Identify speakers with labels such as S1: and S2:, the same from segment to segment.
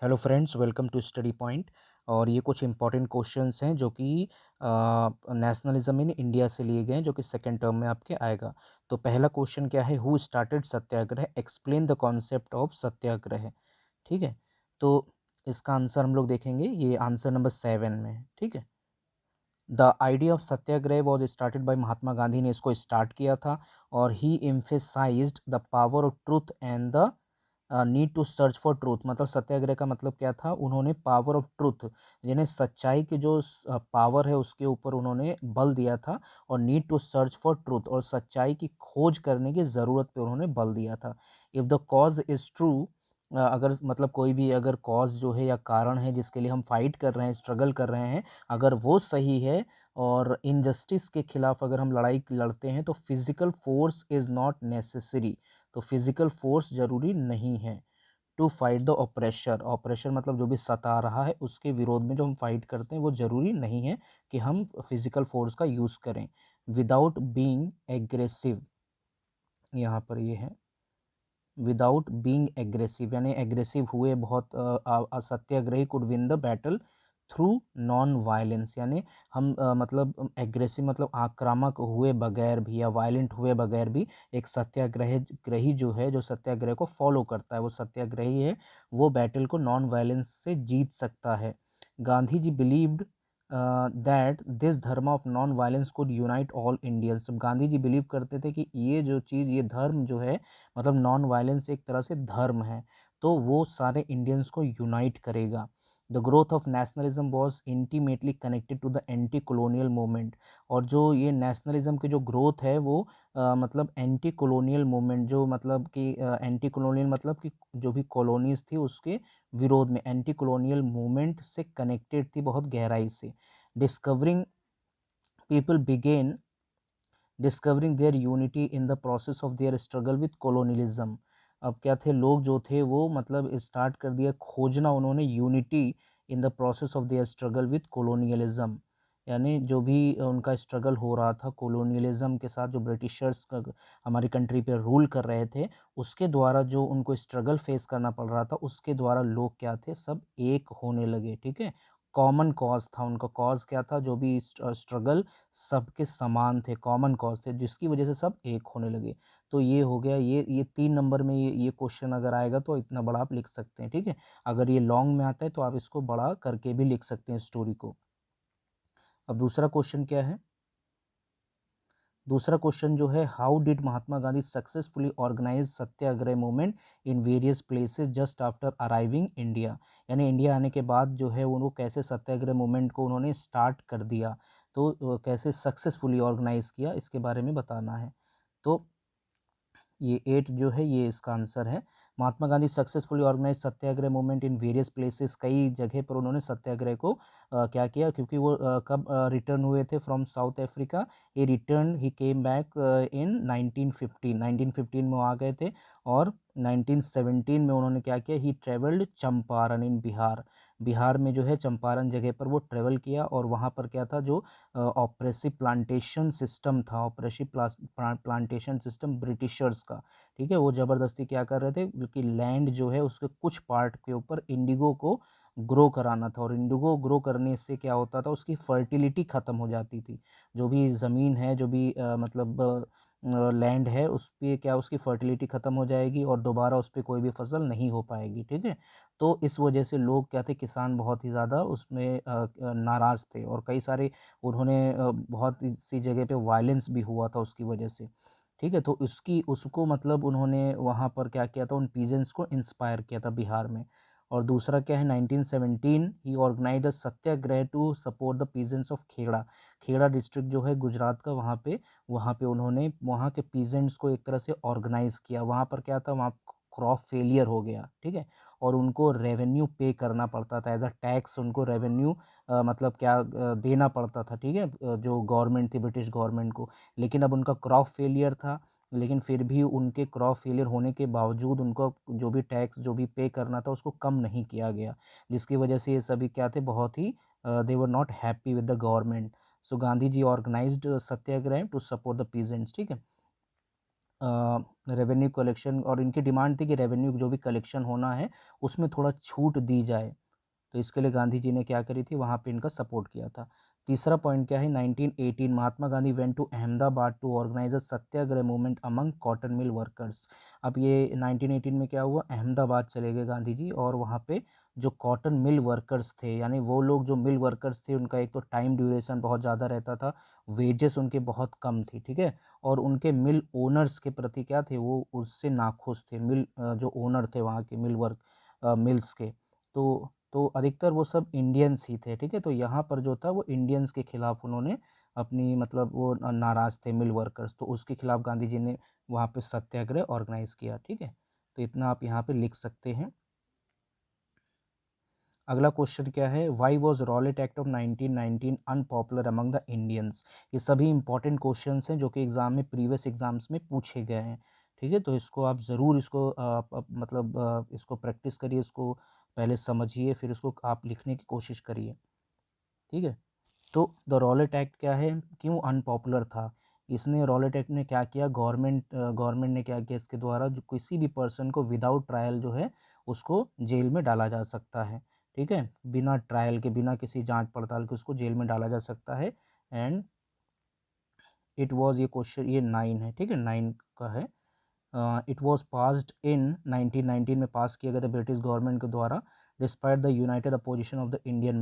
S1: Hello friends, welcome to study point. और ये कुछ इंपॉर्टेंट क्वेश्चंस हैं जो कि नेशनलिज्म इन इंडिया से लिए गए हैं, जो कि सेकंड टर्म में आपके आएगा। तो पहला क्वेश्चन क्या है? Who started satyagraha, explain the concept of satyagraha. ठीक है, तो इसका आंसर हम लोग देखेंगे, ये आंसर नंबर 7 में है। ठीक है, the idea of satyagraha was started by Mahatma Gandhi ने इसको स्टार्ट किया था। और he emphasized the power of truth and the need to search for truth. मतलब सत्याग्रह का मतलब क्या था? उन्होंने पावर ऑफ ट्रूथ, यानी सच्चाई की जो पावर है उसके ऊपर उन्होंने बल दिया था। और need to search for truth, और सच्चाई की खोज करने की ज़रूरत पे उन्होंने बल दिया था। If the cause is true, अगर मतलब कोई भी अगर कॉज जो है या कारण है जिसके लिए हम फाइट कर रहे हैं, स्ट्रगल कर रहे हैं, अगर वो सही है और इनजस्टिस के खिलाफ अगर हम लड़ाई लड़ते हैं, तो physical force is not necessary. तो फिजिकल फोर्स ज़रूरी नहीं है। टू फाइट द ऑपरेशर, ऑपरेशर मतलब जो भी सता रहा है उसके विरोध में जो हम फाइट करते हैं, वो ज़रूरी नहीं है कि हम फिजिकल फोर्स का यूज़ करें। विदाउट बीइंग एग्रेसिव, यहाँ पर ये है विदाउट बीइंग एग्रेसिव, यानी एग्रेसिव हुए बहुत satyagrahi could win the battle through non violence. यानी हम मतलब एग्रेसिव मतलब आक्रामक हुए बगैर भी या वायलेंट हुए बगैर भी एक सत्याग्रही जो है, जो सत्याग्रह को फॉलो करता है, वो सत्याग्रही है, वो बैटल को नॉन वायलेंस से जीत सकता है। Gandhi ji believed that this dharma of non violence could unite all Indians. Gandhi ji believe करते थे कि ये जो चीज़, ये धर्म जो है, मतलब नॉन वायलेंस एक तरह से धर्म है, तो वो सारे इंडियंस को यूनाइट करेगा। The growth of nationalism was intimately connected to the anti colonial movement. और जो ये नेशनलिज्म की जो ग्रोथ है वो मतलब एंटी कॉलोनियल मूवमेंट, जो मतलब कि एंटी कॉलोनियल मतलब कि जो भी कॉलोनीज थी उसके विरोध में, एंटी कॉलोनियल मूवमेंट से कनेक्टेड थी बहुत गहराई से। Discovering people begin discovering there unity in the process of their struggle with colonialism। अब क्या थे लोग जो थे वो मतलब स्टार्ट कर दिया खोजना उन्होंने unity in the process of their struggle with colonialism। यानी जो भी उनका स्ट्रगल हो रहा था कोलोनियलिज्म के साथ, जो ब्रिटिशर्स का हमारी कंट्री पे रूल कर रहे थे, उसके द्वारा जो उनको स्ट्रगल फेस करना पड़ रहा था, उसके द्वारा लोग क्या थे, सब एक होने लगे। ठीक है, कॉमन कॉज था उनका। कॉज क्या था? जो भी स्ट्रगल सबके समान थे, कॉमन कॉज थे, जिसकी वजह से सब एक होने लगे। तो ये हो गया, ये 3 नंबर में ये क्वेश्चन अगर आएगा तो इतना बड़ा आप लिख सकते हैं। ठीक है, अगर ये लॉन्ग में आता है तो आप इसको बड़ा करके भी लिख सकते हैं स्टोरी को। अब दूसरा क्वेश्चन क्या है? दूसरा क्वेश्चन जो है, how did Mahatma Gandhi successfully organise satyagraha movement in various places just after arriving India. यानी इंडिया आने के बाद जो है वो कैसे सत्याग्रह मूवमेंट को उन्होंने स्टार्ट कर दिया, तो कैसे सक्सेसफुली ऑर्गेनाइज किया, इसके बारे में बताना है। तो ये 8 जो है ये इसका आंसर है। Mahatma Gandhi successfully organise satyagraha movement in various places, कई जगह पर उन्होंने सत्याग्रह को क्या किया, क्योंकि वो कब रिटर्न हुए थे from south Africa. He return he came back in 1915 में वो आ गए थे। और 1917 में उन्होंने क्या किया, ही ट्रेवल्ड चंपारण इन बिहार। बिहार में जो है चंपारण जगह पर वो ट्रेवल किया, और वहाँ पर क्या था, जो ऑपरेसिव प्लांटेशन सिस्टम था, ऑपरेसिव प्लांटेशन सिस्टम ब्रिटिशर्स का। ठीक है, वो ज़बरदस्ती क्या कर रहे थे कि लैंड जो है उसके कुछ पार्ट के ऊपर इंडिगो को ग्रो कराना था, और इंडिगो ग्रो करने से क्या होता था, उसकी फर्टिलिटी ख़त्म हो जाती थी। जो भी ज़मीन है, जो भी मतलब लैंड है, उस पे क्या उसकी फर्टिलिटी ख़त्म हो जाएगी और दोबारा उस पे कोई भी फसल नहीं हो पाएगी। ठीक है, तो इस वजह से लोग क्या थे, किसान बहुत ही ज़्यादा उसमें नाराज़ थे, और कई सारे उन्होंने बहुत सी जगह पे वायलेंस भी हुआ था उसकी वजह से। ठीक है, तो उसको मतलब उन्होंने वहाँ पर क्या किया था, उन पीजेंट्स को इंस्पायर किया था बिहार में। और दूसरा क्या है, 1917 he organised a satyagraha to support the peasants of Kheda. Kheda district जो है गुजरात का, वहाँ पे उन्होंने वहाँ के पीजेंट्स को एक तरह से ऑर्गेनाइज किया। वहाँ पर क्या था, वहाँ क्रॉप फेलियर हो गया। ठीक है, और उनको रेवेन्यू पे करना पड़ता था, एज अ टैक्स उनको रेवेन्यू मतलब क्या देना पड़ता था। ठीक है, जो गवर्नमेंट थी ब्रिटिश गवर्नमेंट को। लेकिन अब उनका क्रॉप फेलियर था, लेकिन फिर भी उनके क्रॉप फेलियर होने के बावजूद उनको जो भी टैक्स जो भी पे करना था उसको कम नहीं किया गया, जिसकी वजह से ये सभी क्या थे, बहुत ही they were not happy with the government. So Gandhi ji organised satyagraha to support the peasants. ठीक है, रेवेन्यू कलेक्शन, और इनकी डिमांड थी कि रेवेन्यू जो भी कलेक्शन होना है उसमें थोड़ा छूट दी जाए। तो इसके लिए गांधी जी ने क्या करी थी, वहाँ पे इनका सपोर्ट किया था। तीसरा पॉइंट क्या है, 1918 Mahatma Gandhi went to Ahmedabad to organise a satyagraha movement among cotton mill workers. अब ये 1918 में क्या हुआ, अहमदाबाद चले गए गांधी जी, और वहाँ पे जो कॉटन मिल वर्कर्स थे, यानी वो लोग जो मिल वर्कर्स थे, उनका एक तो टाइम ड्यूरेशन बहुत ज़्यादा रहता था, वेजेस उनके बहुत कम थी, ठीक है, और उनके मिल ओनर्स के प्रति क्या थे, वो उससे नाखुश थे, मिल जो ओनर थे वहाँ के मिल वर्क मिल्स के। तो अधिकतर वो सब इंडियंस ही थे, ठीक है। तो यहाँ पर जो था वो इंडियंस के खिलाफ उन्होंने अपनी मतलब वो नाराज़ थे मिल वर्कर्स, तो उसके खिलाफ गांधी जी ने वहाँ पे सत्याग्रह ऑर्गेनाइज किया, ठीक है। तो इतना आप यहाँ पे लिख सकते हैं। अगला क्वेश्चन क्या है, why was Rowlatt act of 1919 unpopular among the Indians. ये सभी इंपॉर्टेंट क्वेश्चंस हैं जो कि एग्जाम में, प्रीवियस एग्जाम्स में पूछे गए हैं, ठीक है। तो इसको आप ज़रूर इसको मतलब इसको प्रैक्टिस करिए, इसको पहले समझिए, फिर इसको आप लिखने की कोशिश करिए, ठीक है। तो द रॉलेट एक्ट क्या है, क्यों अनपॉपुलर था, इसने रॉलेट एक्ट ने क्या किया, गवर्नमेंट ने क्या किया, इसके द्वारा जो किसी भी पर्सन को विदाउट ट्रायल जो है उसको जेल में डाला जा सकता है, ठीक है, बिना ट्रायल के, बिना किसी जांच पड़ताल के उसको जेल में डाला जा सकता है। एंड इट वाज, ये क्वेश्चन ये 9 है, ठीक है, 9 का है। इट वॉज पास्ड इन 1919 में पास किया गया था ब्रिटिश गवर्नमेंट के द्वारा, despite the United opposition of the Indian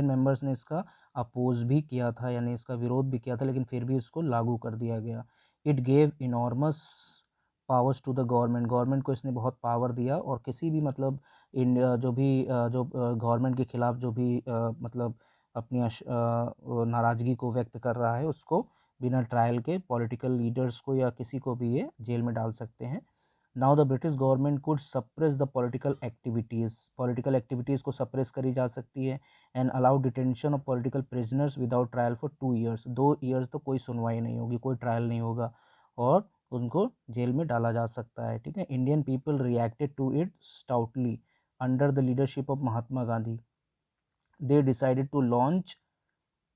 S1: members ने इसका अपोज भी किया था, यानी इसका विरोध भी किया था, लेकिन फिर भी इसको लागू कर दिया गया। It gave enormous powers to the government को इसने बहुत पावर दिया, और किसी भी मतलब इंडिया जो भी जो गवर्नमेंट के खिलाफ जो भी मतलब अपनी नाराज़गी को व्यक्त कर रहा है उसको बिना ट्रायल के, पॉलिटिकल लीडर्स को या किसी को भी ये जेल में डाल सकते हैं। Now the British government could suppress the political activities को सप्रेस करी जा सकती है, and allow detention of political prisoners without trial for 2 years, 2 years तो कोई सुनवाई नहीं होगी, कोई ट्रायल नहीं होगा, और उनको जेल में डाला जा सकता है, ठीक है। Indian people reacted to it stoutly under the leadership of Mahatma Gandhi. They decided to launch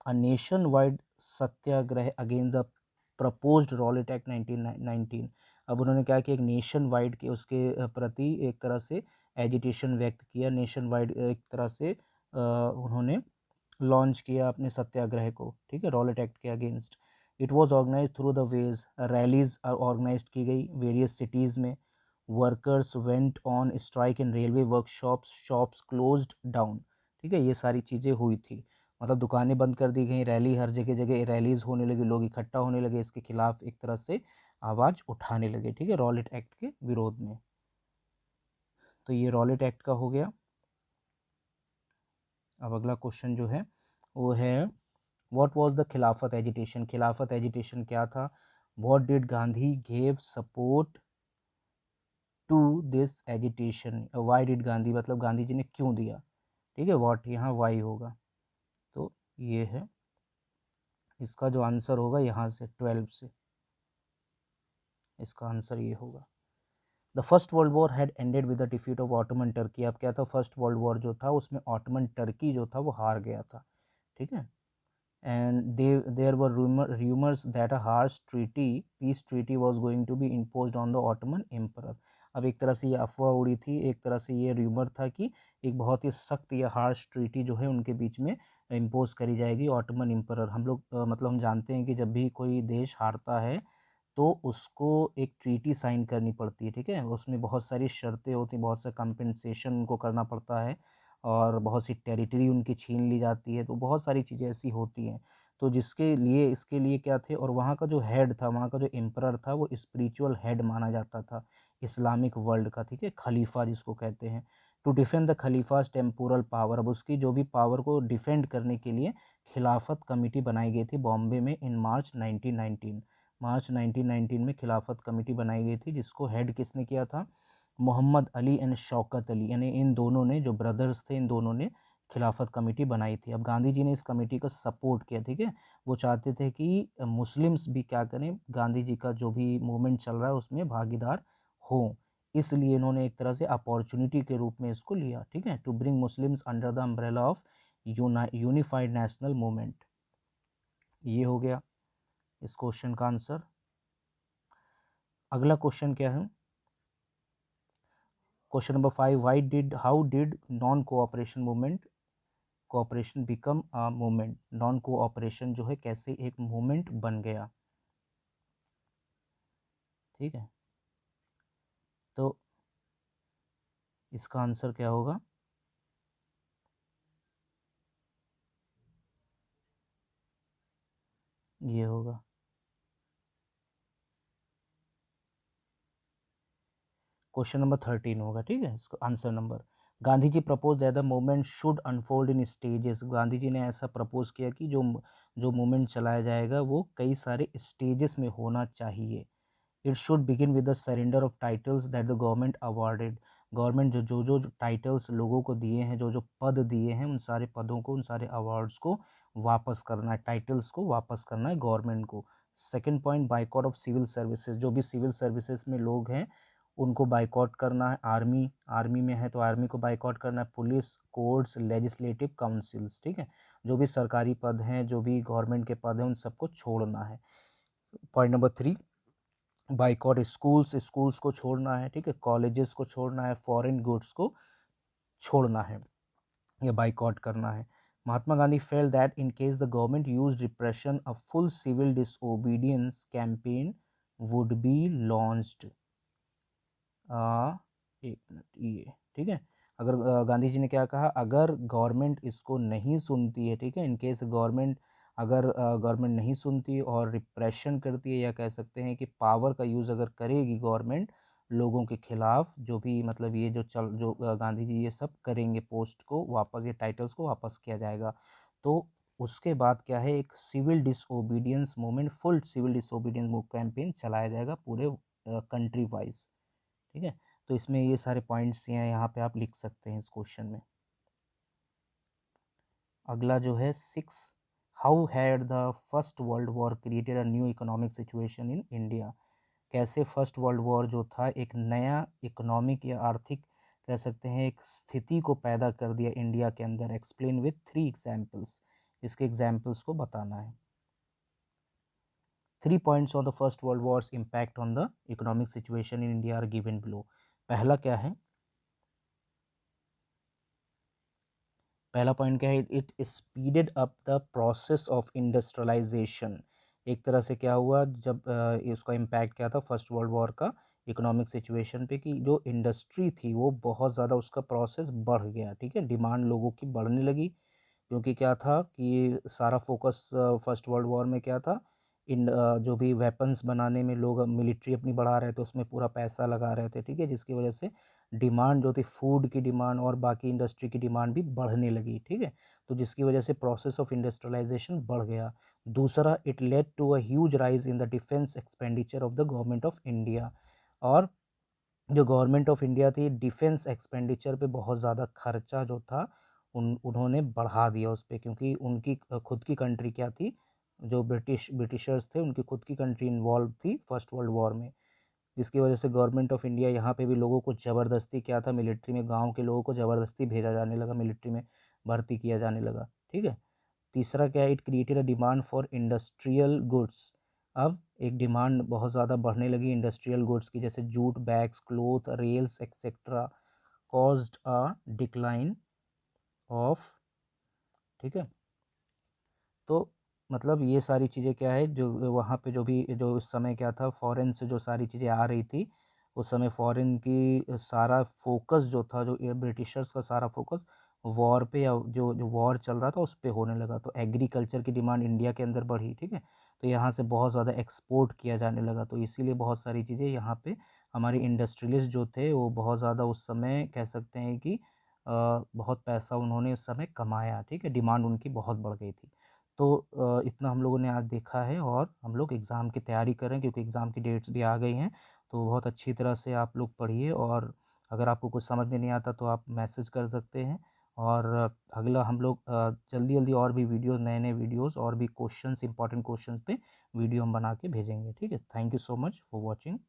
S1: a nationwide satyagraha against the proposed Rowlatt act 1919। अब उन्होंने क्या किया, एक नेशन वाइड के उसके प्रति एक तरह से एजिटेशन व्यक्त किया, नेशन वाइड एक तरह से उन्होंने लॉन्च किया अपने सत्याग्रह को, ठीक है, रॉलेट एक्ट के against. It was organise through the ways, rallies organise की गई वेरियस सिटीज़ में, workers went on strike in railway workshops, shops closed down, ठीक है, ये सारी चीज़ें हुई थी, मतलब दुकानें बंद कर दी गई, रैली हर जगह जगह रैलीज होने लगी, लोग इकट्ठा होने लगे, इसके खिलाफ एक तरह से आवाज़ उठाने लगे, ठीक है, रॉलेट एक्ट के विरोध में। तो ये रॉलेट एक्ट का हो गया। अब अगला क्वेश्चन जो है वो है, what was the Khilafat agitation, Khilafat agitation क्या था, what did Gandhi gave support to this agitation, why did Gandhi मतलब गांधी जी ने क्यों दिया, ठीक है, व्हाट यहाँ वाई होगा, तो ये है इसका जो आंसर होगा, यहाँ से 12 से इसका आंसर ये होगा। The first world war had ended with the defeat of Ottoman Turkey. अब क्या था, फर्स्ट वर्ल्ड वॉर जो था उसमें ऑटोमन टर्की जो था वो हार गया था, ठीक है। And there were rumours that a harsh treaty peace treaty was going to be imposed on the Ottoman emperor. अब एक तरह से ये अफवाह उड़ी थी, एक तरह से ये रूमर था कि एक बहुत ही सख्त या हार्श ट्रीटी जो है उनके बीच में इम्पोज करी जाएगी, ऑटोमन एम्परर। हम लोग मतलब हम जानते हैं कि जब भी कोई देश हारता है तो उसको एक ट्रीटी साइन करनी पड़ती है, ठीक है, उसमें बहुत सारी शर्तें होती हैं, बहुत सा कंपनसेशन उनको करना पड़ता है, और बहुत सी टेरिटरी उनकी छीन ली जाती है, तो बहुत सारी चीज़ें ऐसी होती हैं। तो जिसके लिए इसके लिए क्या थे, और वहाँ का जो हेड था, वहाँ का जो एम्परर था, वो स्पिरिचुअल हेड माना जाता था इस्लामिक वर्ल्ड का, ठीक है, खलीफा जिसको कहते हैं। To defend the Khalifa's temporal power, अब उसकी जो भी पावर को डिफेंड करने के लिए खिलाफत कमेटी बनाई गई थी बॉम्बे में इन मार्च 1919। मार्च 1919 में खिलाफत कमेटी बनाई गई थी, जिसको हेड किसने किया था, मोहम्मद अली एंड शौकत अली, यानी इन दोनों ने, जो ब्रदर्स थे, इन दोनों ने खिलाफत कमेटी बनाई थी। अब गांधी जी ने इस कमेटी का सपोर्ट किया, ठीक है, वो चाहते थे कि मुस्लिम्स भी क्या करें, गांधी जी का जो भी मूवमेंट चल रहा है उसमें भागीदार हों, इसलिए इन्होंने एक तरह से अपॉर्चुनिटी के रूप में इसको लिया, ठीक है, to bring Muslims under the umbrella of unified national movement. ये हो गया इस क्वेश्चन का आंसर। अगला क्वेश्चन क्या है, question number 5, how did non cooperation movement cooperation become a movement, non cooperation जो है कैसे एक मूवमेंट बन गया। ठीक है, तो इसका आंसर क्या होगा, ये होगा क्वेश्चन नंबर 13 होगा। ठीक है, इसका answer number, Gandhi ji propose that the movement should unfold in stages, Gandhi ji ने ऐसा प्रपोज किया कि जो मूवमेंट चलाया जाएगा वो कई सारे स्टेजेस में होना चाहिए। It should begin with the surrender of titles that the government awarded, government जो टाइटल्स लोगों को दिए हैं, जो पद दिए हैं, उन सारे पदों को, उन सारे अवार्ड्स को वापस करना है, टाइटल्स को वापस करना है गवर्नमेंट को। Second point, boycott of civil services, जो भी सिविल सर्विसेज में लोग हैं उनको बाइकआउट करना है। आर्मी में है तो आर्मी को बाइकआउट करना है। पुलिस, कोर्ट्स, लेजिस्लेटिव काउंसिल्स, ठीक है, जो भी सरकारी पद हैं, जो भी गवर्नमेंट के पद हैं, उन सबको छोड़ना है। पॉइंट नंबर 3, बाइकआउट स्कूल्स को छोड़ना है। ठीक है, कॉलेजेस को छोड़ना है, फॉरेन गुड्स को छोड़ना है, या बाइकआउट करना है। Mahatma Gandhi felt that in case the government use repression a full civil disobedience campaign would be launched. एक मिनट, ये ठीक है, अगर गांधी जी ने क्या कहा, अगर गवर्नमेंट इसको नहीं सुनती है, ठीक है, इन केस गवर्नमेंट, अगर गवर्नमेंट नहीं सुनती और रिप्रेशन करती है, या कह सकते हैं कि पावर का यूज़ अगर करेगी गवर्नमेंट लोगों के खिलाफ, जो भी मतलब ये जो गांधी जी ये सब करेंगे, पोस्ट को वापस, ये टाइटल्स को वापस किया जाएगा, तो उसके बाद क्या है, एक civil disobedience movement, full civil disobedience campaign चलाया जाएगा पूरे कंट्री वाइज। ठीक है, तो इसमें ये सारे पॉइंट्स हैं, यहाँ पे आप लिख सकते हैं इस क्वेश्चन में। अगला जो है 6, how had the first world war created a new economic situation in India, कैसे फर्स्ट वर्ल्ड वॉर जो था एक नया इकोनॉमिक या आर्थिक कह सकते हैं एक स्थिति को पैदा कर दिया इंडिया के अंदर। एक्सप्लेन विथ 3 एग्जाम्पल्स, इसके एग्जाम्पल्स को बताना है। 3 points on the first world war's impact on the economic situation in India are given below. पहला क्या है, पहला पॉइंट क्या है, it speeded up the process of industrialisation. एक तरह से क्या हुआ, जब इसका इम्पैक्ट क्या था फर्स्ट वर्ल्ड वॉर का इकोनॉमिक सिचुएशन पे, कि जो इंडस्ट्री थी वो बहुत ज़्यादा उसका प्रोसेस बढ़ गया। ठीक है, डिमांड लोगों की बढ़ने लगी, क्योंकि क्या था कि सारा फोकस फर्स्ट वर्ल्ड वॉर में क्या था, इन जो भी वेपन्स बनाने में लोग मिलिट्री अपनी बढ़ा रहे थे, उसमें पूरा पैसा लगा रहे थे। ठीक है, जिसकी वजह से डिमांड जो थी, फूड की डिमांड और बाकी इंडस्ट्री की डिमांड भी बढ़ने लगी। ठीक है, तो जिसकी वजह से प्रोसेस ऑफ इंडस्ट्रियलाइजेशन बढ़ गया। दूसरा, it led to a huge rise in the defence expenditure of the government of India, और जो गवर्नमेंट ऑफ इंडिया थी डिफेंस एक्सपेंडिचर पे बहुत ज़्यादा खर्चा जो था उन्होंने बढ़ा दिया उस पर, क्योंकि उनकी खुद की कंट्री क्या थी, जो ब्रिटिशर्स थे उनकी खुद की कंट्री इन्वॉल्व थी फर्स्ट वर्ल्ड वॉर में, जिसकी वजह से गवर्नमेंट ऑफ इंडिया यहाँ पे भी लोगों को ज़बरदस्ती क्या था, मिलिट्री में गांव के लोगों को ज़बरदस्ती भेजा जाने लगा, मिलिट्री में भर्ती किया जाने लगा। ठीक है, तीसरा क्या है, it created a demand for industrial goods. अब एक डिमांड बहुत ज़्यादा बढ़ने लगी इंडस्ट्रियल गुड्स की, जैसे jute bags, cloth, rails etcetera, caused a decline of. ठीक है, तो मतलब ये सारी चीज़ें क्या है, जो वहाँ पे जो भी जो उस समय क्या था, फॉरेन से जो सारी चीज़ें आ रही थी, उस समय फॉरेन की सारा फोकस जो था, जो ये ब्रिटिशर्स का सारा फोकस वॉर पे, या जो वॉर चल रहा था उस पे होने लगा, तो एग्रीकल्चर की डिमांड इंडिया के अंदर बढ़ी। ठीक है, तो यहाँ से बहुत ज़्यादा एक्सपोर्ट किया जाने लगा, तो इसीलिए बहुत सारी चीज़ें यहाँ पे हमारे इंडस्ट्रियलिस्ट जो थे वो बहुत ज़्यादा उस समय कह सकते हैं कि बहुत पैसा उन्होंने उस समय कमाया। ठीक है, डिमांड उनकी बहुत बढ़ गई थी। तो इतना हम लोगों ने आज देखा है, और हम लोग एग्ज़ाम की तैयारी कर रहे हैं, क्योंकि एग्ज़ाम की डेट्स भी आ गई हैं, तो बहुत अच्छी तरह से आप लोग पढ़िए, और अगर आपको कुछ समझ में नहीं आता तो आप मैसेज कर सकते हैं। और अगला हम लोग जल्दी जल्दी और भी वीडियोस, नए नए वीडियोस और भी क्वेश्चंस, इंपॉर्टेंट क्वेश्चंस पे वीडियो हम बना के भेजेंगे। ठीक है, thank you so much for watching.